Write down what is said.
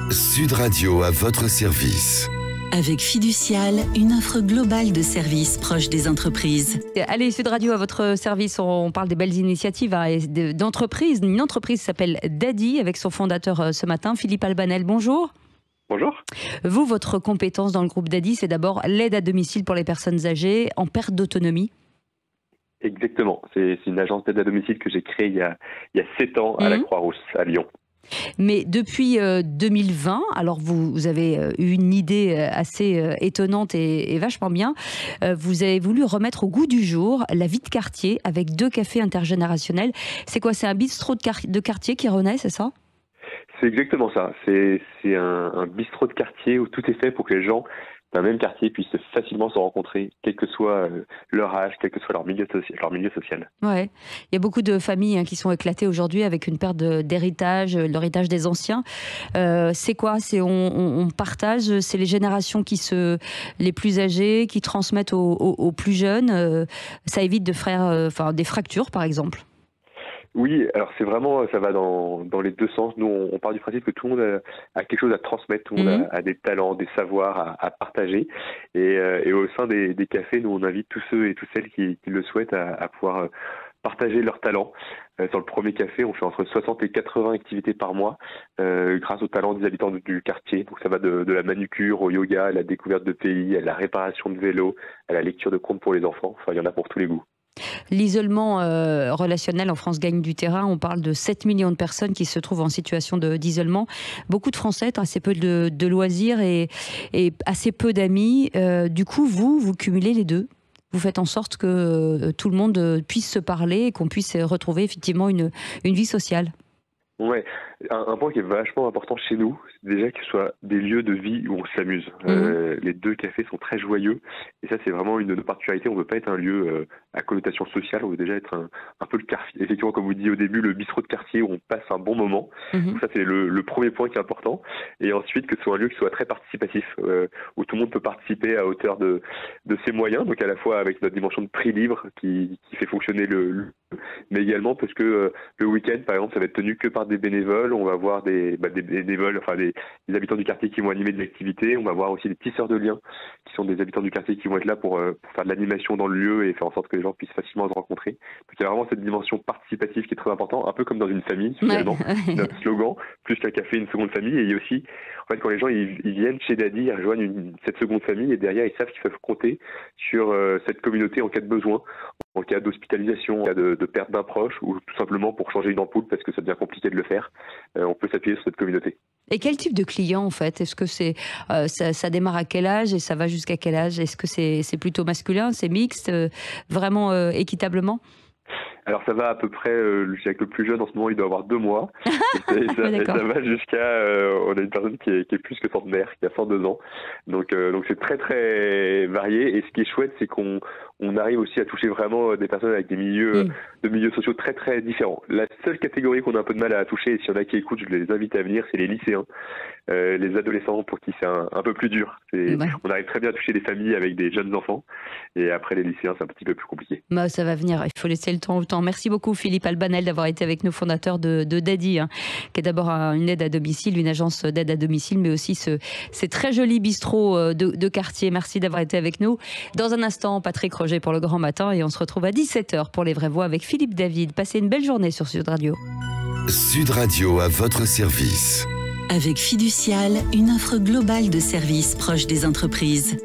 Sud Radio à votre service. Avec Fiducial, une offre globale de services proches des entreprises. Allez, Sud Radio à votre service, on parle des belles initiatives et d'entreprises. Une entreprise s'appelle Daddy avec son fondateur ce matin, Philippe Albanel. Bonjour. Bonjour. Vous, votre compétence dans le groupe Daddy, c'est d'abord l'aide à domicile pour les personnes âgées en perte d'autonomie. Exactement, c'est une agence d'aide à domicile que j'ai créée il y a 7 ans à la Croix-Rousse, à Lyon. Mais depuis 2020, alors vous avez eu une idée assez étonnante et vachement bien, vous avez voulu remettre au goût du jour la vie de quartier avec 2 cafés intergénérationnels. C'est quoi, c'est un bistrot de quartier qui renaît, c'est ça ? C'est exactement ça, c'est un bistrot de quartier où tout est fait pour que les gens d'un même quartier puissent facilement se rencontrer, quel que soit leur âge, quel que soit leur milieu social. Ouais, il y a beaucoup de familles qui sont éclatées aujourd'hui avec une perte d'héritage, l'héritage des anciens. C'est quoi ? On partage, c'est les générations les plus âgées qui transmettent aux plus jeunes. Ça évite de faire des fractures, par exemple. Oui, alors c'est vraiment, ça va dans les deux sens. Nous, on part du principe que tout le monde a quelque chose à transmettre, tout le monde a des talents, des savoirs à partager. Et au sein des cafés, nous, on invite tous ceux et toutes celles qui le souhaitent à pouvoir partager leurs talents. Sur le premier café, on fait entre 60 et 80 activités par mois grâce aux talents des habitants du quartier. Donc ça va de la manucure au yoga, à la découverte de pays, à la réparation de vélos, à la lecture de contes pour les enfants. Enfin, il y en a pour tous les goûts. L'isolement relationnel en France gagne du terrain. On parle de 7 millions de personnes qui se trouvent en situation d'isolement. Beaucoup de Français ont assez peu de loisirs et assez peu d'amis. Du coup, vous cumulez les deux. Vous faites en sorte que tout le monde puisse se parler et qu'on puisse retrouver effectivement une vie sociale. Ouais, un point qui est vachement important chez nous, c'est déjà que ce soit des lieux de vie où on s'amuse. Les 2 cafés sont très joyeux et ça c'est vraiment une de nos particularités. On ne veut pas être un lieu à connotation sociale, on veut déjà être un peu le quartier. Effectivement, comme vous disiez au début, le bistrot de quartier où on passe un bon moment. Donc ça c'est le premier point qui est important. Et ensuite que ce soit un lieu qui soit très participatif, où tout le monde peut participer à hauteur de ses moyens, donc à la fois avec notre dimension de prix libre qui fait fonctionner mais également parce que le week-end, par exemple, ça va être tenu que par des bénévoles. On va voir des bénévoles, enfin des habitants du quartier qui vont animer de l'activité. On va voir aussi des tisseurs de liens qui sont des habitants du quartier qui vont être là pour faire de l'animation dans le lieu et faire en sorte que les gens puissent facilement se rencontrer. Donc il y a vraiment cette dimension participative qui est très importante, un peu comme dans une famille finalement. Notre slogan, plus qu'un café, une seconde famille. Et il y a aussi, en fait, quand les gens ils viennent chez Daddy, ils rejoignent cette seconde famille et derrière ils savent qu'ils peuvent compter sur cette communauté en cas de besoin, en cas d'hospitalisation, en cas de perte d'un proche ou tout simplement pour changer une ampoule parce que ça devient compliqué de le faire. On peut s'appuyer sur cette communauté. Et quel type de client en fait ? Est-ce que ça démarre à quel âge et ça va jusqu'à quel âge ? Est-ce que c'est plutôt masculin, c'est mixte, vraiment équitablement ? Alors ça va à peu près, avec le plus jeune en ce moment il doit avoir 2 mois, et ça va jusqu'à, on a une personne qui est plus que centenaire, qui a 102 ans, donc c'est très très varié, et ce qui est chouette c'est qu'on arrive aussi à toucher vraiment des personnes avec des milieux sociaux très très différents. La seule catégorie qu'on a un peu de mal à toucher, et s'il y en a qui écoutent, je les invite à venir, c'est les lycéens, les adolescents pour qui c'est un peu plus dur. On arrive très bien à toucher des familles avec des jeunes enfants, et après les lycéens c'est un petit peu plus compliqué. Ça va venir, il faut laisser le temps au temps. Merci beaucoup Philippe Albanel d'avoir été avec nous, fondateur de Daddy, qui est d'abord une aide à domicile, une agence d'aide à domicile, mais aussi ces très jolis bistrots de quartier. Merci d'avoir été avec nous. Dans un instant, Patrick Roger pour le Grand Matin et on se retrouve à 17h pour les vraies voix avec Philippe David. Passez une belle journée sur Sud Radio. Sud Radio à votre service. Avec Fiducial, une offre globale de services proches des entreprises.